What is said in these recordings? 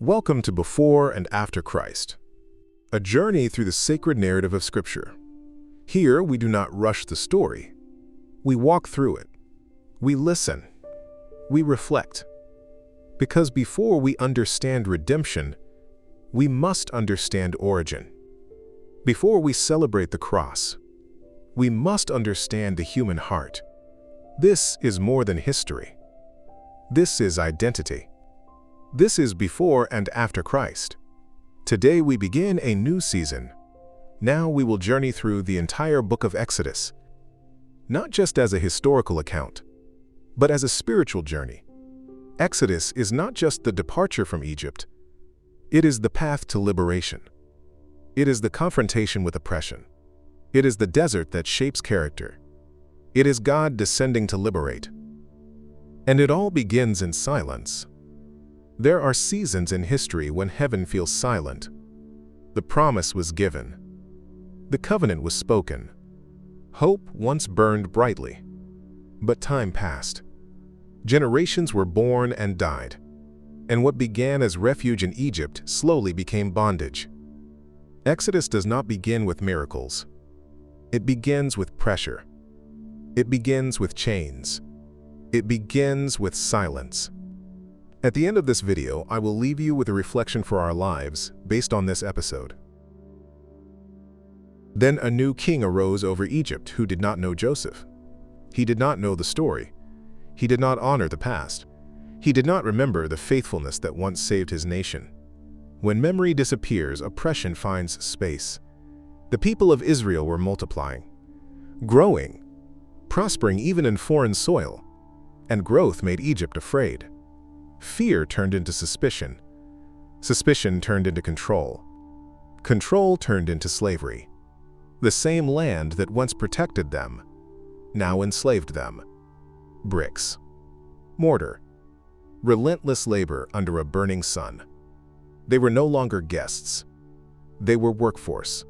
Welcome to Before and After Christ, a journey through the sacred narrative of Scripture. Here, we do not rush the story. We walk through it. We listen. We reflect. Because before we understand redemption, we must understand origin. Before we celebrate the cross, we must understand the human heart. This is more than history. This is identity. This is Before and After Christ. Today we begin a new season. Now we will journey through the entire book of Exodus, not just as a historical account, but as a spiritual journey. Exodus is not just the departure from Egypt. It is the path to liberation. It is the confrontation with oppression. It is the desert that shapes character. It is God descending to liberate. And it all begins in silence. There are seasons in history when heaven feels silent. The promise was given. The covenant was spoken. Hope once burned brightly. But time passed. Generations were born and died. And what began as refuge in Egypt slowly became bondage. Exodus does not begin with miracles. It begins with pressure. It begins with chains. It begins with silence. At the end of this video, I will leave you with a reflection for our lives based on this episode. Then a new king arose over Egypt who did not know Joseph. He did not know the story. He did not honor the past. He did not remember the faithfulness that once saved his nation. When memory disappears, oppression finds space. The people of Israel were multiplying, growing, prospering even in foreign soil, and growth made Egypt afraid. Fear turned into suspicion. Suspicion turned into control. Control turned into slavery. The same land that once protected them now enslaved them. Bricks, mortar, relentless labor under a burning sun. They were no longer guests. They were workforce.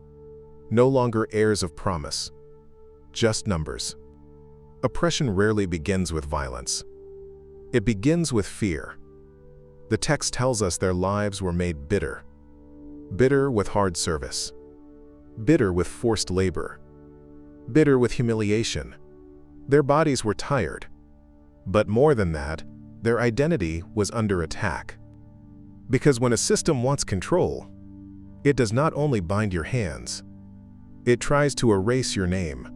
No longer heirs of promise. Just numbers. Oppression rarely begins with violence. It begins with fear. The text tells us their lives were made bitter. Bitter with hard service. Bitter with forced labor. Bitter with humiliation. Their bodies were tired. But more than that, their identity was under attack. Because when a system wants control, it does not only bind your hands. It tries to erase your name,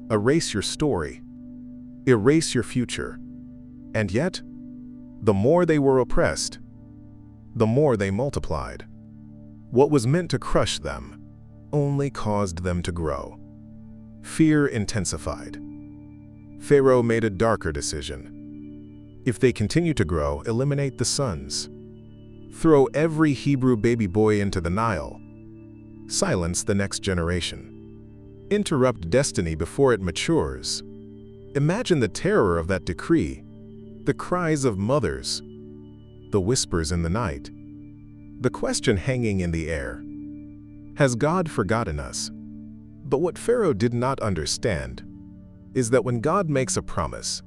erase your story, erase your future. And yet, the more they were oppressed, the more they multiplied. What was meant to crush them only caused them to grow. Fear intensified. Pharaoh made a darker decision. If they continue to grow, eliminate the sons. Throw every Hebrew baby boy into the Nile. Silence the next generation. Interrupt destiny before it matures. Imagine the terror of that decree. The cries of mothers, the whispers in the night, the question hanging in the air. Has God forgotten us? But what Pharaoh did not understand is that when God makes a promise,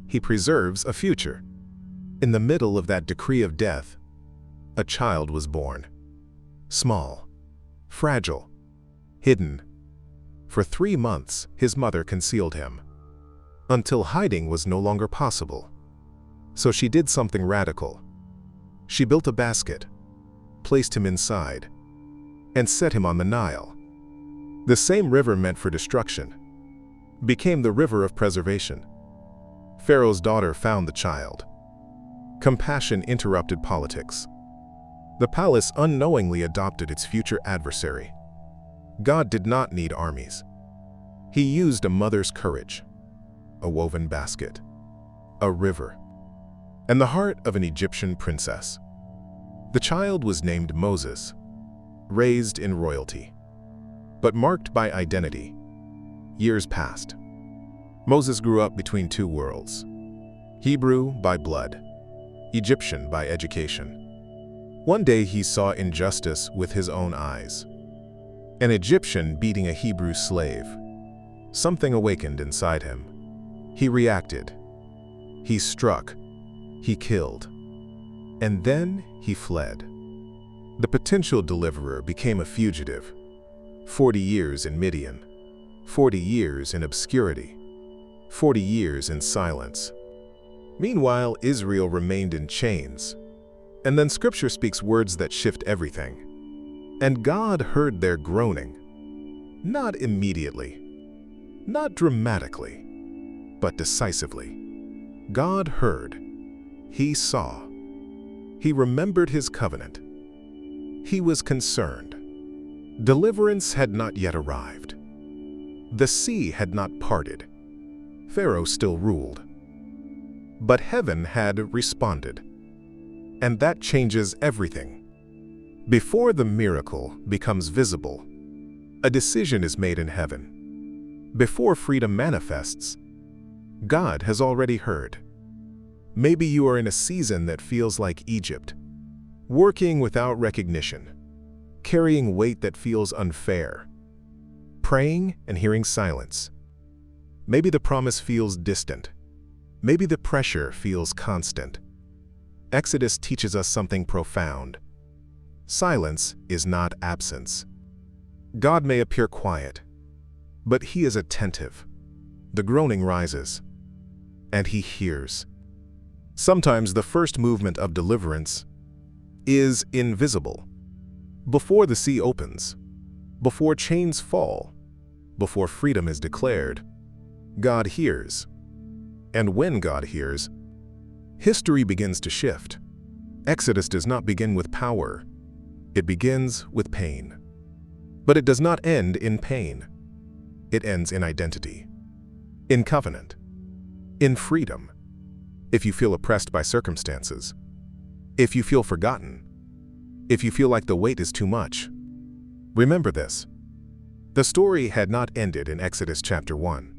he preserves a future. In the middle of that decree of death, a child was born. Small, fragile, hidden. For 3 months, his mother concealed him, until hiding was no longer possible. So she did something radical. She built a basket, placed him inside, and set him on the Nile. The same river meant for destruction became the river of preservation. Pharaoh's daughter found the child. Compassion interrupted politics. The palace unknowingly adopted its future adversary. God did not need armies. He used a mother's courage, a woven basket, a river, and the heart of an Egyptian princess. The child was named Moses, raised in royalty, but marked by identity. Years passed. Moses grew up between two worlds, Hebrew by blood, Egyptian by education. One day he saw injustice with his own eyes. An Egyptian beating a Hebrew slave. Something awakened inside him. He reacted. He struck. He killed. And then he fled. The potential deliverer became a fugitive. 40 years in Midian, 40 years in obscurity, 40 years in silence. Meanwhile, Israel remained in chains. And then Scripture speaks words that shift everything. And God heard their groaning, not immediately, not dramatically, but decisively. God heard. He saw. He remembered his covenant. He was concerned. Deliverance had not yet arrived. The sea had not parted. Pharaoh still ruled. But heaven had responded. And that changes everything. Before the miracle becomes visible, a decision is made in heaven. Before freedom manifests, God has already heard. Maybe you are in a season that feels like Egypt, working without recognition, carrying weight that feels unfair, praying and hearing silence. Maybe the promise feels distant. Maybe the pressure feels constant. Exodus teaches us something profound. Silence is not absence. God may appear quiet, but he is attentive. The groaning rises, and he hears. Sometimes the first movement of deliverance is invisible. Before the sea opens, before chains fall, before freedom is declared, God hears. And when God hears, history begins to shift. Exodus does not begin with power. It begins with pain. But it does not end in pain. It ends in identity, in covenant, in freedom. If you feel oppressed by circumstances, if you feel forgotten, if you feel like the weight is too much, remember this. The story had not ended in Exodus chapter 1.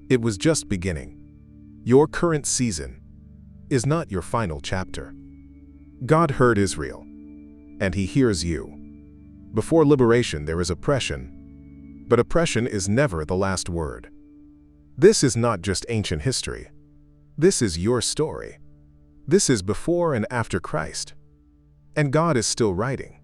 It was just beginning. Your current season is not your final chapter. God heard Israel, and he hears you. Before liberation, there is oppression, but oppression is never the last word. This is not just ancient history. This is your story. This is before and after Christ. And God is still writing.